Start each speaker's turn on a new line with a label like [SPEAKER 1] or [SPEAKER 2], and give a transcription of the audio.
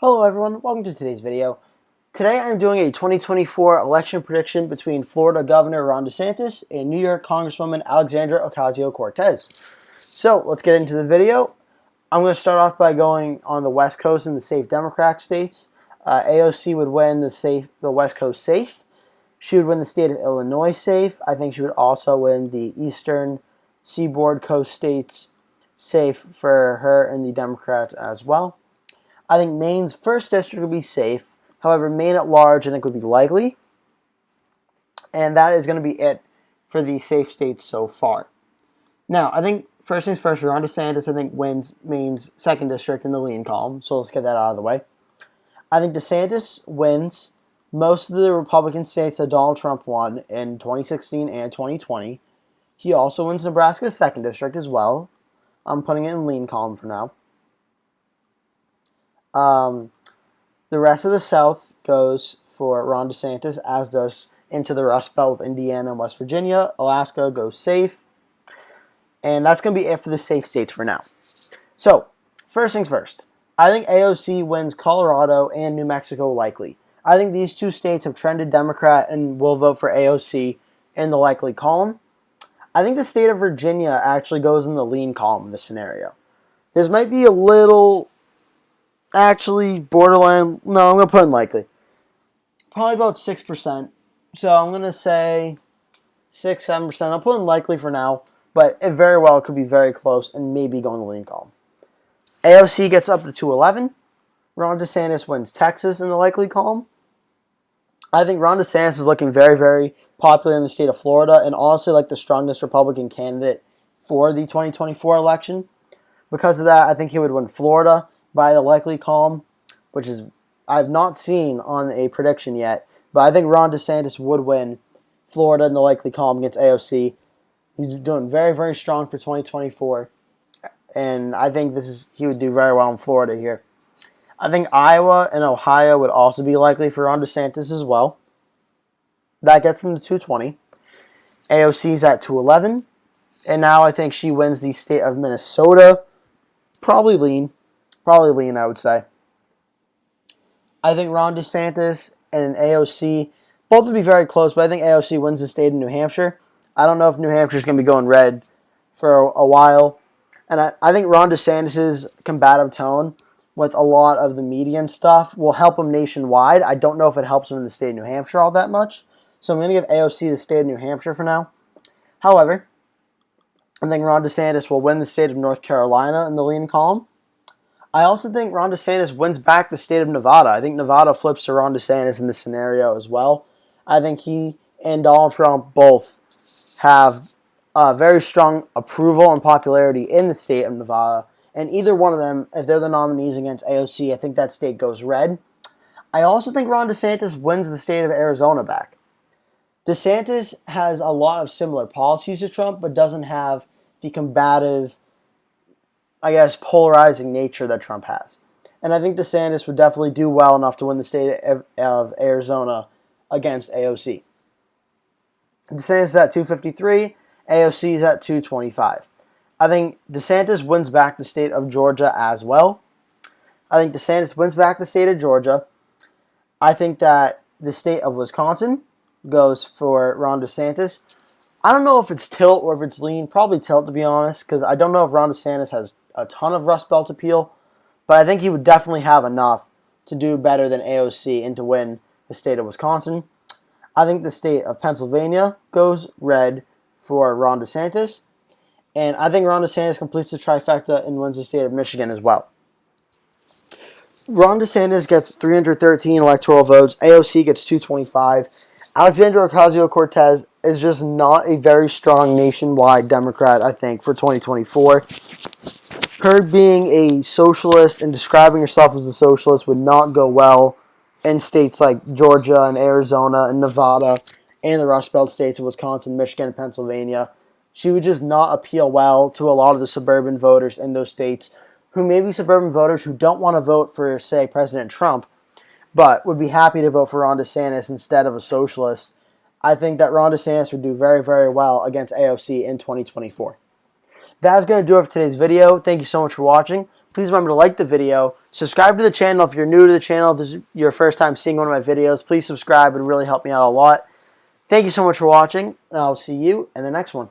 [SPEAKER 1] Hello everyone, welcome to today's video. Today I'm doing a 2024 election prediction between Florida Governor Ron Desantis and New York Congresswoman Alexandra Ocasio-Cortez. So let's get into the video. I'm going to start off by going on the West Coast in the safe Democrat states. AOC would win the West Coast safe. She would win the state of Illinois safe. I think she would also win the Eastern Seaboard Coast states safe for her and the Democrats as well. I think Maine's 1st district would be safe. However, Maine at large I think would be likely. And that is going to be it for the safe states so far. Now, I think first things first, Ron DeSantis I think wins Maine's 2nd district in the lean column. So let's get that out of the way. I think DeSantis wins most of the Republican states that Donald Trump won in 2016 and 2020. He also wins Nebraska's 2nd district as well. I'm putting it in lean column for now. The rest of the South goes for Ron DeSantis, as does into the Rust Belt with Indiana and West Virginia. Alaska goes safe. And that's going to be it for the safe states for now. So, first things first. I think AOC wins Colorado and New Mexico likely. I think these two states have trended Democrat and will vote for AOC in the likely column. I think the state of Virginia actually goes in the lean column in this scenario. This might be a little... actually, borderline, no, I'm going to put in likely. Probably about 6%. So I'm going to say 6-7%. I'll put in likely for now, but it very well could be very close and maybe go in the lean column. AOC gets up to 211. Ron DeSantis wins Texas in the likely column. I think Ron DeSantis is looking very, very popular in the state of Florida and also like the strongest Republican candidate for the 2024 election. Because of that, I think he would win Florida by the likely column, which is I've not seen on a prediction yet, but I think Ron DeSantis would win Florida in the likely column against AOC. He's doing very, very strong for 2024, and I think he would do very well in Florida here. I think Iowa and Ohio would also be likely for Ron DeSantis as well. That gets him to 220. AOC's at 211, and now I think she wins the state of Minnesota. Probably lean, I would say. I think Ron DeSantis and AOC both would be very close, but I think AOC wins the state of New Hampshire. I don't know if New Hampshire is going to be going red for a while. And I think Ron DeSantis' combative tone with a lot of the media and stuff will help him nationwide. I don't know if it helps him in the state of New Hampshire all that much. So I'm going to give AOC the state of New Hampshire for now. However, I think Ron DeSantis will win the state of North Carolina in the lean column. I also think Ron DeSantis wins back the state of Nevada. I think Nevada flips to Ron DeSantis in this scenario as well. I think he and Donald Trump both have very strong approval and popularity in the state of Nevada. And either one of them, if they're the nominees against AOC, I think that state goes red. I also think Ron DeSantis wins the state of Arizona back. DeSantis has a lot of similar policies to Trump, but doesn't have the combative, I guess, polarizing nature that Trump has. And I think DeSantis would definitely do well enough to win the state of Arizona against AOC. DeSantis is at 253, AOC is at 225. I think DeSantis wins back the state of Georgia as well. I think DeSantis wins back the state of Georgia. I think that the state of Wisconsin goes for Ron DeSantis. I don't know if it's tilt or if it's lean. Probably tilt, to be honest, because I don't know if Ron DeSantis has a ton of Rust Belt appeal, but I think he would definitely have enough to do better than AOC and to win the state of Wisconsin. I think the state of Pennsylvania goes red for Ron DeSantis, and I think Ron DeSantis completes the trifecta and wins the state of Michigan as well. Ron DeSantis gets 313 electoral votes. AOC gets 225. Alexandra Ocasio-Cortez is just not a very strong nationwide Democrat, I think, for 2024. Her being a socialist and describing herself as a socialist would not go well in states like Georgia and Arizona and Nevada and the Rust Belt states of Wisconsin, Michigan, and Pennsylvania. She would just not appeal well to a lot of the suburban voters in those states who may be suburban voters who don't want to vote for, say, President Trump, but would be happy to vote for Ron DeSantis instead of a socialist. I think that Ron DeSantis would do very, very well against AOC in 2024. That's going to do it for today's video. Thank you so much for watching. Please remember to like the video. Subscribe to the channel if you're new to the channel. If this is your first time seeing one of my videos, please subscribe. It would really help me out a lot. Thank you so much for watching, and I'll see you in the next one.